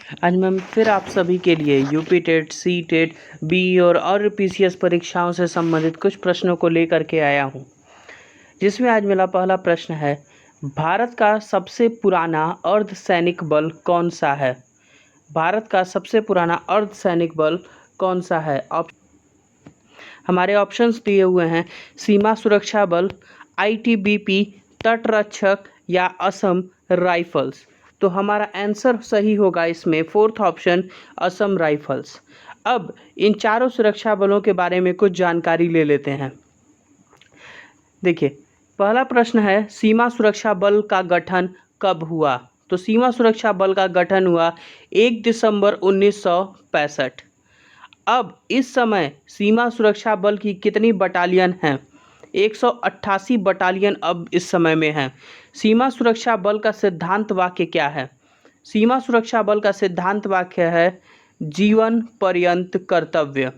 आज मैं फिर आप सभी के लिए UP TET, C TET, B और पीसीएस परीक्षाओं से संबंधित कुछ प्रश्नों को लेकर के आया हूँ, जिसमें आज मेरा पहला प्रश्न है, भारत का सबसे पुराना अर्धसैनिक बल कौन सा है? भारत का सबसे पुराना अर्धसैनिक बल कौन सा है? हमारे ऑप्शंस दिए हुए हैं, सीमा सुरक्षा बल, आईटीबीपी, तटरक्षक या असम राइफल्स। तो हमारा आंसर सही होगा इसमें फोर्थ ऑप्शन, असम राइफल्स। अब इन चारों सुरक्षा बलों के बारे में कुछ जानकारी ले लेते हैं। देखिए, पहला प्रश्न है, सीमा सुरक्षा बल का गठन कब हुआ? तो सीमा सुरक्षा बल का गठन हुआ 1 दिसंबर 1965। अब इस समय सीमा सुरक्षा बल की कितनी बटालियन हैं? 188 बटालियन अब इस समय में हैं। सीमा सुरक्षा बल का सिद्धांत वाक्य क्या है? सीमा सुरक्षा बल का सिद्धांत वाक्य है, जीवन पर्यंत कर्तव्य।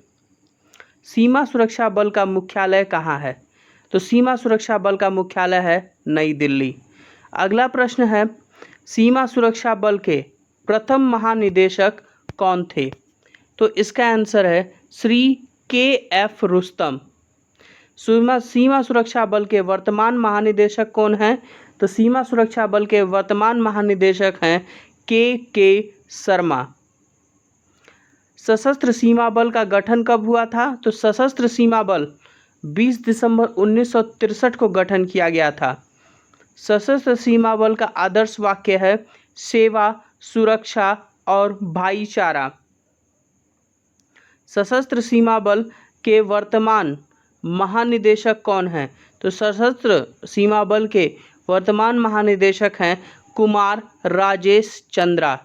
सीमा सुरक्षा बल का मुख्यालय कहाँ है? तो सीमा सुरक्षा बल का मुख्यालय है नई दिल्ली। अगला प्रश्न है, सीमा सुरक्षा बल के प्रथम महानिदेशक कौन थे? तो इसका आंसर है श्री के.एफ. रुस्तम। सीमा सुरक्षा बल के वर्तमान महानिदेशक कौन हैं? तो सीमा सुरक्षा बल के वर्तमान महानिदेशक हैं के शर्मा। सशस्त्र सीमा बल का गठन कब हुआ था? तो सशस्त्र सीमा बल 20 दिसंबर 1963 को गठन किया गया था। सशस्त्र सीमा बल का आदर्श वाक्य है, सेवा, सुरक्षा और भाईचारा। सशस्त्र सीमा बल के वर्तमान महानिदेशक कौन हैं? तो सशस्त्र सीमा बल के वर्तमान महानिदेशक हैं कुमार राजेश चंद्रा।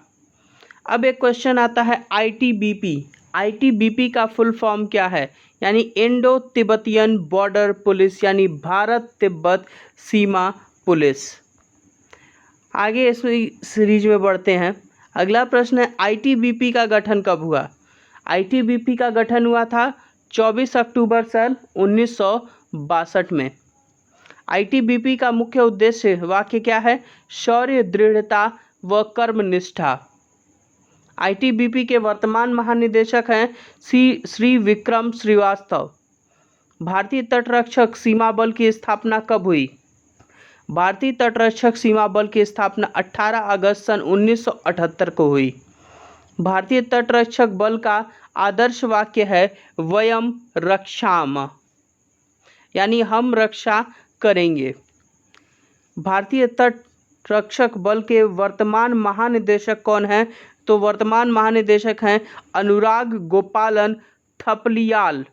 अब एक क्वेश्चन आता है, आईटीबीपी। आईटीबीपी का फुल फॉर्म क्या है? यानी इंडो तिब्बतियन बॉर्डर पुलिस, यानी भारत तिब्बत सीमा पुलिस। आगे इस सीरीज में बढ़ते हैं। अगला प्रश्न है, आईटीबीपी का गठन कब हुआ? आईटीबीपी का गठन हुआ था 24 अक्टूबर सन 1962 में। आईटीबीपी का मुख्य उद्देश्य वाक्य क्या है? शौर्य, दृढ़ता व कर्मनिष्ठा। आईटीबीपी के वर्तमान महानिदेशक हैं श्री विक्रम श्रीवास्तव। भारतीय तटरक्षक सीमा बल की स्थापना कब हुई? भारतीय तटरक्षक सीमा बल की स्थापना 18 अगस्त सन 1978 को हुई। भारतीय तटरक्षक बल का आदर्श वाक्य है, वयम रक्षामः, यानी हम रक्षा करेंगे। भारतीय तटरक्षक बल के वर्तमान महानिदेशक कौन हैं? तो वर्तमान महानिदेशक हैं अनुराग गोपालन थपलियाल।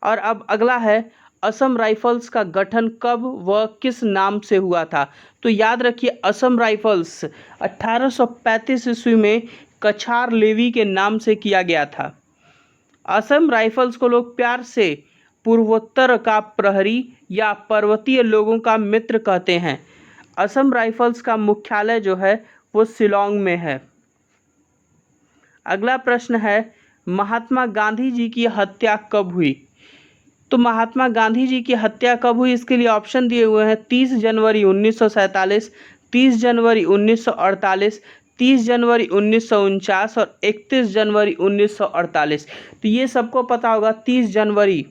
और अब अगला है, असम राइफल्स का गठन कब व किस नाम से हुआ था? तो याद रखिए, असम राइफल्स 1835 ईस्वी में कछार लेवी के नाम से किया गया था। असम राइफल्स को लोग प्यार से पूर्वोत्तर का प्रहरी या पर्वतीय लोगों का मित्र कहते हैं। असम राइफल्स का मुख्यालय जो है वो शिलांग में है। अगला प्रश्न है, महात्मा गांधी जी की हत्या कब हुई? तो महात्मा गांधी जी की हत्या कब हुई, इसके लिए ऑप्शन दिए हुए हैं, 30 जनवरी 1947, 30 जनवरी 1948, 30 जनवरी 1949 और 31 जनवरी 1948। तो ये सबको पता होगा, 30 जनवरी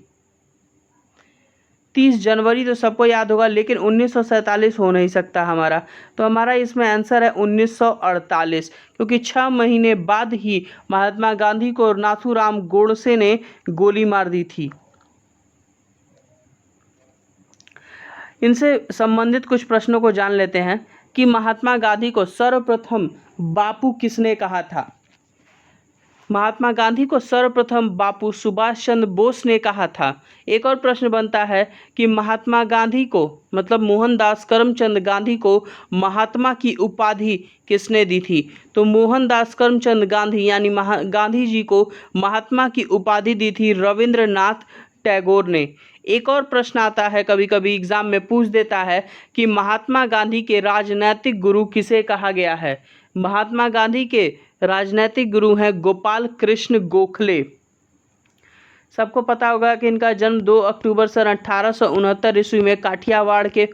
तो सबको याद होगा, लेकिन 1947 हो नहीं सकता हमारा। तो हमारा इसमें आंसर है 1948, क्योंकि 6 महीने बाद ही महात्मा गांधी को नाथूराम गोडसे ने गोली मार दी थी। इनसे संबंधित कुछ प्रश्नों को जान लेते हैं कि महात्मा गांधी को सर्वप्रथम बापू किसने कहा था? महात्मा गांधी को सर्वप्रथम बापू सुभाष चंद्र बोस ने कहा था। एक और प्रश्न बनता है कि महात्मा गांधी को, मतलब मोहनदास करमचंद गांधी को महात्मा की उपाधि किसने दी थी? तो मोहनदास करमचंद गांधी यानी गांधी जी को महात्मा की उपाधि दी थी रविंद्रनाथ टैगोर ने। एक और प्रश्न आता है, कभी कभी एग्जाम में पूछ देता है कि महात्मा गांधी के राजनैतिक गुरु किसे कहा गया है? महात्मा गांधी के राजनैतिक गुरु हैं गोपाल कृष्ण गोखले। सबको पता होगा कि इनका जन्म 2 अक्टूबर सन 1869 ईस्वी में काठियावाड़ के,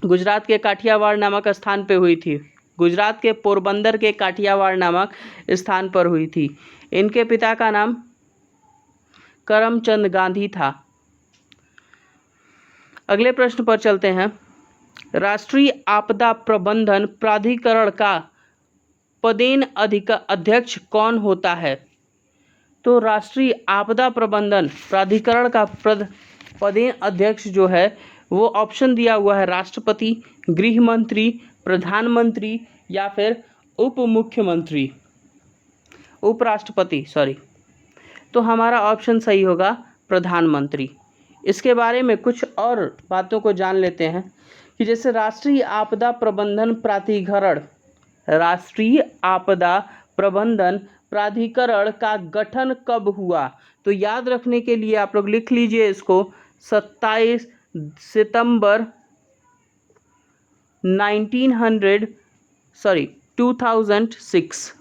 गुजरात के काठियावाड़ नामक स्थान पे हुई थी। गुजरात के पोरबंदर के काठियावाड़ नामक स्थान पर हुई थी। इनके पिता का नाम करमचंद गांधी था। अगले प्रश्न पर चलते हैं। राष्ट्रीय आपदा प्रबंधन प्राधिकरण का पदेन अध्यक्ष कौन होता है? तो राष्ट्रीय आपदा प्रबंधन प्राधिकरण का पदेन अध्यक्ष जो है वो ऑप्शन दिया हुआ है राष्ट्रपति, गृह मंत्री, प्रधानमंत्री या फिर उप मुख्यमंत्री, उपराष्ट्रपति सॉरी। तो हमारा ऑप्शन सही होगा प्रधानमंत्री। इसके बारे में कुछ और बातों को जान लेते हैं कि जैसे राष्ट्रीय आपदा प्रबंधन प्राधिकरण का गठन कब हुआ? तो याद रखने के लिए आप लोग लिख लीजिए इसको 27 सितंबर 2006।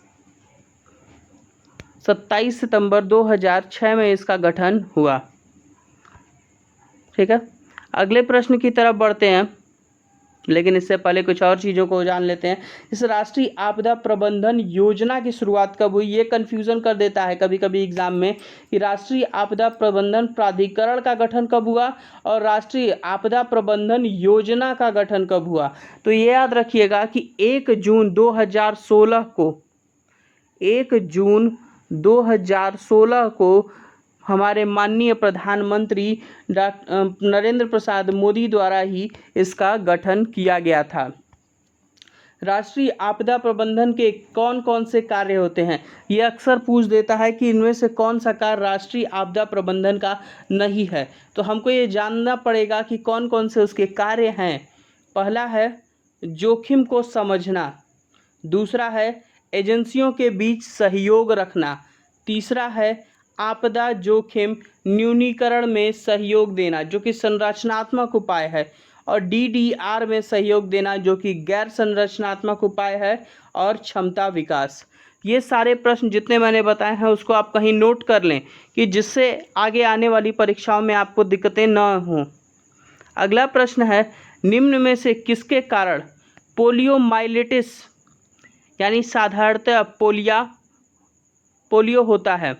27 सितंबर 2006 में इसका गठन हुआ। ठीक है, अगले प्रश्न की तरफ बढ़ते हैं, लेकिन इससे पहले कुछ और चीज़ों को जान लेते हैं। इस राष्ट्रीय आपदा प्रबंधन योजना की शुरुआत कब हुई? ये कन्फ्यूज़न कर देता है कभी कभी एग्जाम में कि राष्ट्रीय आपदा प्रबंधन प्राधिकरण का गठन कब हुआ और राष्ट्रीय आपदा प्रबंधन योजना का गठन कब हुआ। तो ये याद रखिएगा कि 1 जून 2016 को हमारे माननीय प्रधानमंत्री नरेंद्र प्रसाद मोदी द्वारा ही इसका गठन किया गया था। राष्ट्रीय आपदा प्रबंधन के कौन कौन से कार्य होते हैं? ये अक्सर पूछ देता है कि इनमें से कौन सा कार्य राष्ट्रीय आपदा प्रबंधन का नहीं है। तो हमको ये जानना पड़ेगा कि कौन कौन से उसके कार्य हैं। पहला है जोखिम को समझना, दूसरा है एजेंसियों के बीच सहयोग रखना, तीसरा है आपदा जोखिम न्यूनीकरण में सहयोग देना जो कि संरचनात्मक उपाय है, और DDR में सहयोग देना जो कि गैर संरचनात्मक उपाय है, और क्षमता विकास। ये सारे प्रश्न जितने मैंने बताए हैं उसको आप कहीं नोट कर लें कि जिससे आगे आने वाली परीक्षाओं में आपको दिक्कतें न हों। अगला प्रश्न है निम्न में से किसके कारण पोलियोमाइलिटिस यानी साधारणतः पोलियो होता है?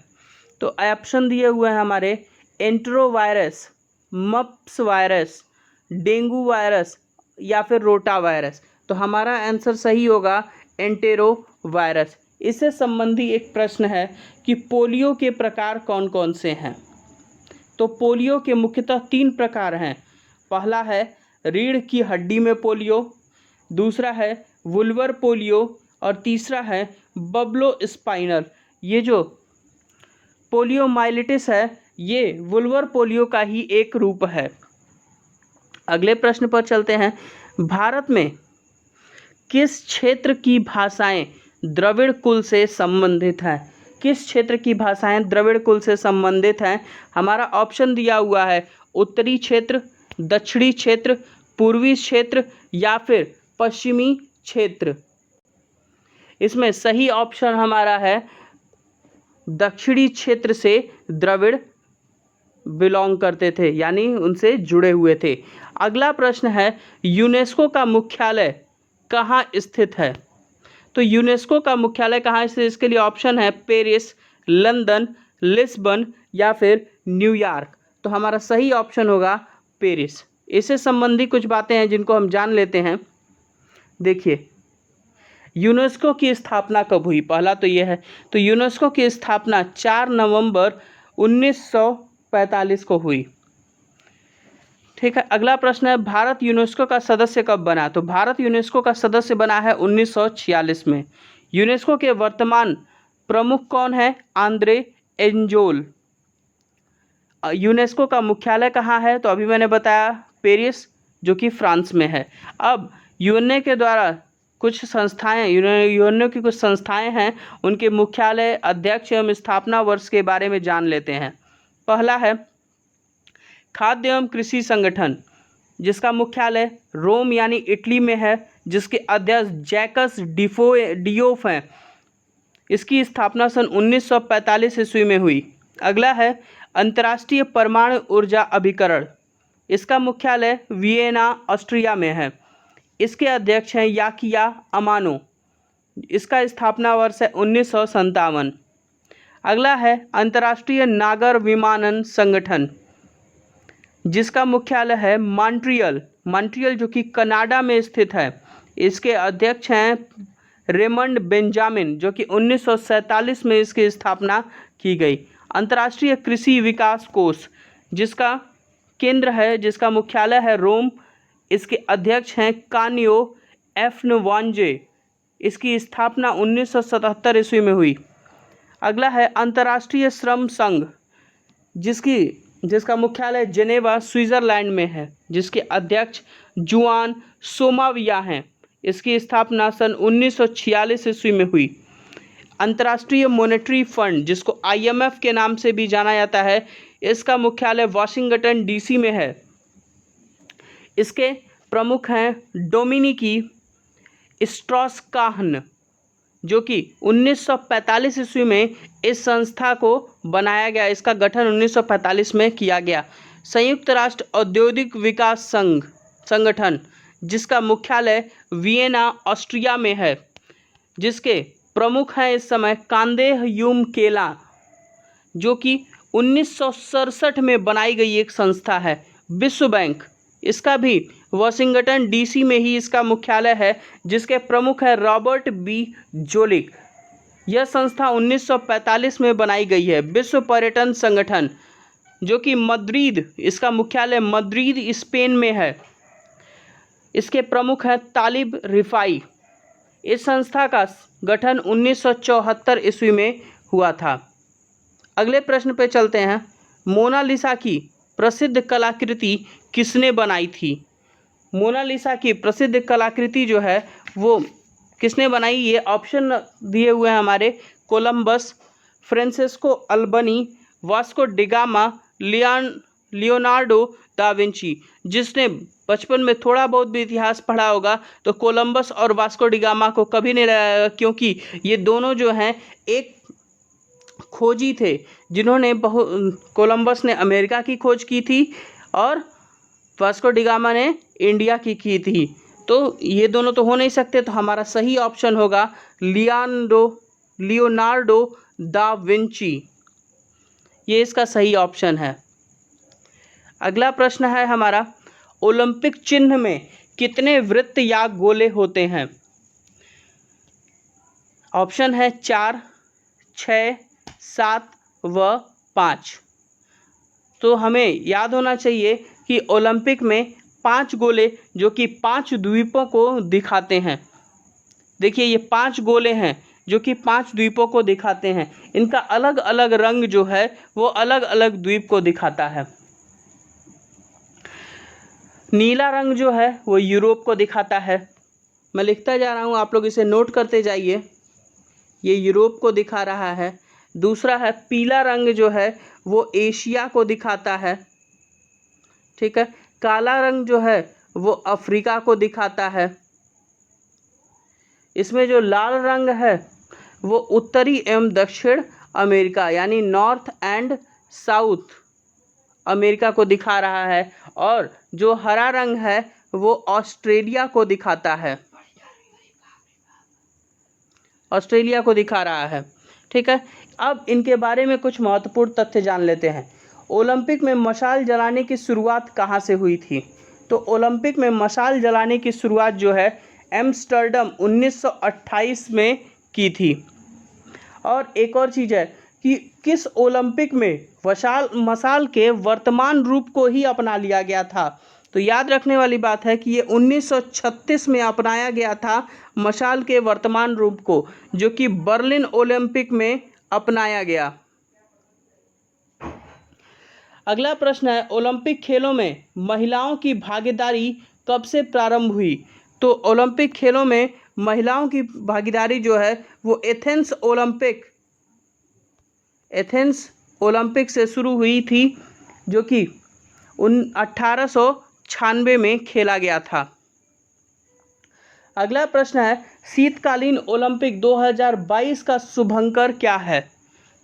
तो ऑप्शन दिए हुए हैं हमारे एंटेरोवायरस, मप्स वायरस, डेंगू वायरस या फिर रोटा वायरस। तो हमारा आंसर सही होगा एंटेरोवायरस। इससे संबंधी एक प्रश्न है कि पोलियो के प्रकार कौन कौन से हैं? तो पोलियो के मुख्यतः 3 प्रकार हैं। पहला है रीढ़ की हड्डी में पोलियो, दूसरा है वुल्वर पोलियो और तीसरा है बब्लो स्पाइनल। ये जो पोलियोमाइलिटिस है ये वुल्वर पोलियो का ही एक रूप है। अगले प्रश्न पर चलते हैं। भारत में किस क्षेत्र की भाषाएं द्रविड़ कुल से संबंधित हैं? किस क्षेत्र की भाषाएं द्रविड़ कुल से संबंधित हैं? हमारा ऑप्शन दिया हुआ है उत्तरी क्षेत्र, दक्षिणी क्षेत्र, पूर्वी क्षेत्र या फिर पश्चिमी क्षेत्र। इसमें सही ऑप्शन हमारा है दक्षिणी क्षेत्र से द्रविड़ बिलोंग करते थे यानी उनसे जुड़े हुए थे। अगला प्रश्न है यूनेस्को का मुख्यालय कहाँ स्थित है? तो यूनेस्को का मुख्यालय कहाँ स्थित है? इसके लिए ऑप्शन है पेरिस, लंदन, लिस्बन या फिर न्यूयॉर्क। तो हमारा सही ऑप्शन होगा पेरिस। इससे संबंधी कुछ बातें हैं जिनको हम जान लेते हैं। देखिए यूनेस्को की स्थापना कब हुई? पहला तो यह है, तो यूनेस्को की स्थापना 4 नवंबर 1945 को हुई। ठीक है, अगला प्रश्न है भारत यूनेस्को का सदस्य कब बना? तो भारत यूनेस्को का सदस्य बना है 1946 में। यूनेस्को के वर्तमान प्रमुख कौन है? आंद्रे एंजोल। यूनेस्को का मुख्यालय कहाँ है? तो अभी मैंने बताया पेरिस जो कि फ्रांस में है। अब यूएनए के द्वारा कुछ संस्थाएं, यूएनओ की कुछ संस्थाएं हैं, उनके मुख्यालय, अध्यक्ष एवं स्थापना वर्ष के बारे में जान लेते हैं। पहला है खाद्य एवं कृषि संगठन जिसका मुख्यालय रोम यानी इटली में है, जिसके अध्यक्ष जैकस डियोफ हैं। इसकी स्थापना सन 1945 ईस्वी में हुई। अगला है अंतर्राष्ट्रीय परमाणु ऊर्जा अभिकरण, इसका मुख्यालय वियना ऑस्ट्रिया में है। इसके अध्यक्ष हैं याकिया अमानो। इसका स्थापना वर्ष है 1957। अगला है अंतर्राष्ट्रीय नागर विमानन संगठन, जिसका मुख्यालय है मॉन्ट्रियल जो कि कनाडा में स्थित है। इसके अध्यक्ष हैं रेमंड बेंजामिन, जो कि 1947 में इसकी स्थापना की गई। अंतर्राष्ट्रीय कृषि विकास कोष, जिसका केंद्र है, जिसका मुख्यालय है रोम। इसके अध्यक्ष हैं कानियो एफनवांजे। इसकी स्थापना 1977 ईस्वी में हुई। अगला है अंतर्राष्ट्रीय श्रम संघ, जिसका मुख्यालय जेनेवा स्विट्जरलैंड में है, जिसके अध्यक्ष जुआन सोमाविया हैं। इसकी स्थापना सन 1946 ईस्वी में हुई। अंतर्राष्ट्रीय मॉनेटरी फंड, जिसको IMF के नाम से भी जाना जाता है, इसका मुख्यालय वाशिंगटन DC में है। इसके प्रमुख हैं डोमिनिकी स्ट्रॉस-काहन, जो कि 1945 ईस्वी में इस संस्था को बनाया गया। इसका गठन 1945 में किया गया। संयुक्त राष्ट्र औद्योगिक विकास संगठन, जिसका मुख्यालय वियना ऑस्ट्रिया में है, जिसके प्रमुख हैं इस समय कांदेह यूम केला, जो कि 1967 में बनाई गई एक संस्था है। विश्व बैंक, इसका भी वाशिंगटन DC में ही इसका मुख्यालय है, जिसके प्रमुख है रॉबर्ट B जोलिक। यह संस्था 1945 में बनाई गई है। विश्व पर्यटन संगठन, जो कि मद्रिद, इसका मुख्यालय मद्रिद स्पेन में है। इसके प्रमुख हैं तालिब रिफाई। इस संस्था का गठन 1974 ईस्वी में हुआ था। अगले प्रश्न पे चलते हैं। मोनालिसा की प्रसिद्ध कलाकृति किसने बनाई थी? मोनालिसा की प्रसिद्ध कलाकृति जो है वो किसने बनाई? ये ऑप्शन दिए हुए हैं हमारे। Columbus, Francisco Albany, Vasco da Gama, Leonardo da Vinci. जिसने बचपन में थोड़ा बहुत भी इतिहास पढ़ा होगा तो कोलंबस और वास्को डिगामा को कभी नहीं लगाया, क्योंकि ये दोनों जो हैं एक खोजी थे, जिन्होंने कोलंबस ने अमेरिका की खोज की थी और वास्को डिगामा ने इंडिया की थी। तो ये दोनों तो हो नहीं सकते, तो हमारा सही ऑप्शन होगा लियोनार्डो दा विंची। ये इसका सही ऑप्शन है। अगला प्रश्न है हमारा, ओलंपिक चिन्ह में कितने वृत्त या गोले होते हैं? ऑप्शन है 4, 6, 7 व 5। तो हमें याद होना चाहिए कि ओलंपिक में 5 गोले, जो कि 5 द्वीपों को दिखाते हैं। देखिए ये 5 गोले हैं जो कि 5 द्वीपों को दिखाते हैं। इनका अलग अलग रंग जो है वो अलग अलग द्वीप को दिखाता है। नीला रंग जो है वो यूरोप को दिखाता है। मैं लिखता जा रहा हूँ, आप लोग इसे नोट करते जाइए। ये यूरोप को दिखा रहा है। दूसरा है पीला रंग जो है वो एशिया को दिखाता है। ठीक है। काला रंग जो है वो अफ्रीका को दिखाता है। इसमें जो लाल रंग है वो उत्तरी एवं दक्षिण अमेरिका यानी नॉर्थ एंड साउथ अमेरिका को दिखा रहा है। और जो हरा रंग है वो ऑस्ट्रेलिया को दिखाता है, ऑस्ट्रेलिया को दिखा रहा है। ठीक है। अब इनके बारे में कुछ महत्वपूर्ण तथ्य जान लेते हैं। ओलंपिक में मशाल जलाने की शुरुआत कहाँ से हुई थी? तो ओलंपिक में मशाल जलाने की शुरुआत जो है एम्स्टर्डम 1928 में की थी। और एक और चीज़ है कि किस ओलंपिक में मशाल के वर्तमान रूप को ही अपना लिया गया था? तो याद रखने वाली बात है कि ये 1936 में अपनाया गया था मशाल के वर्तमान रूप को, जो कि बर्लिन ओलंपिक में अपनाया गया। अगला प्रश्न है, ओलंपिक खेलों में महिलाओं की भागीदारी कब से प्रारंभ हुई? तो ओलंपिक खेलों में महिलाओं की भागीदारी जो है वो एथेंस ओलंपिक से शुरू हुई थी, जो कि 1896 में खेला गया था। अगला प्रश्न है, शीतकालीन ओलंपिक 2022 का शुभंकर क्या है?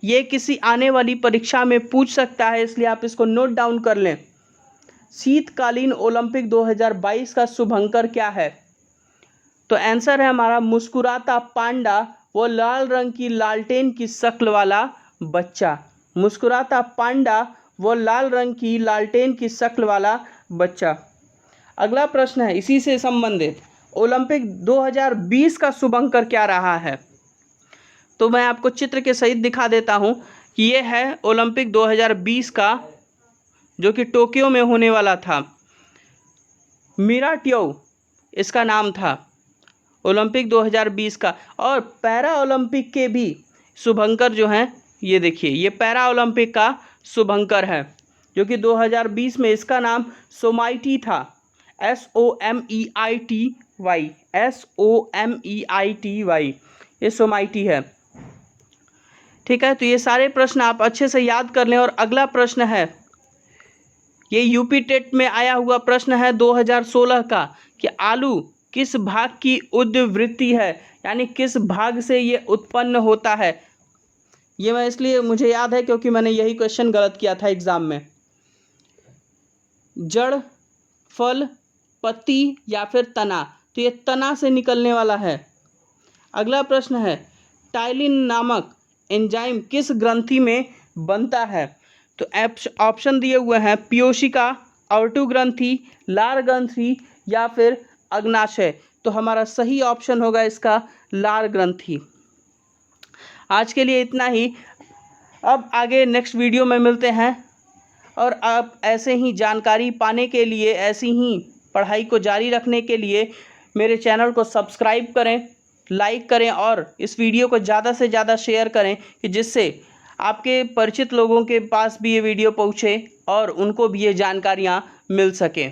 ये किसी आने वाली परीक्षा में पूछ सकता है, इसलिए आप इसको नोट डाउन कर लें। शीतकालीन ओलंपिक 2022 का शुभंकर क्या है? तो आंसर है हमारा मुस्कुराता पांडा वो लाल रंग की लालटेन की शक्ल वाला बच्चा। मुस्कुराता पांडा वो लाल रंग की लालटेन की शक्ल वाला बच्चा। अगला प्रश्न है इसी से संबंधित, ओलंपिक 2020 का शुभंकर क्या रहा है? तो मैं आपको चित्र के सहित दिखा देता हूं कि ये है ओलंपिक 2020 का, जो कि टोक्यो में होने वाला था। मीराट्योव इसका नाम था ओलंपिक 2020 का। और पैरा ओलंपिक के भी शुभंकर जो हैं, ये देखिए, ये पैरा ओलंपिक का शुभंकर है, जो कि 2020 में इसका नाम सोमाइटी था। SOMEITY, SOMEITY, ये सोमाइटी है। ठीक है, तो ये सारे प्रश्न आप अच्छे से याद कर लें। और अगला प्रश्न है, ये यूपी टेट में आया हुआ प्रश्न है 2016 का, कि आलू किस भाग की उद्वृत्ति है, यानी किस भाग से ये उत्पन्न होता है। ये मैं इसलिए मुझे याद है क्योंकि मैंने यही क्वेश्चन गलत किया था एग्जाम में। जड़, फल, पत्ती या फिर तना, तो ये तना से निकलने वाला है। अगला प्रश्न है, टाइलिन नामक एंजाइम किस ग्रंथि में बनता है? तो ऑप्शन दिए हुए हैं पीयूषिका, आवर्तु ग्रंथि, लार ग्रंथि या फिर अग्नाशय। तो हमारा सही ऑप्शन होगा इसका लार ग्रंथि। आज के लिए इतना ही। अब आगे नेक्स्ट वीडियो में मिलते हैं। और आप ऐसे ही जानकारी पाने के लिए, ऐसी ही पढ़ाई को जारी रखने के लिए मेरे चैनल को सब्सक्राइब करें, लाइक करें और इस वीडियो को ज़्यादा से ज़्यादा शेयर करें, कि जिससे आपके परिचित लोगों के पास भी ये वीडियो पहुँचे और उनको भी ये जानकारियाँ मिल सकें।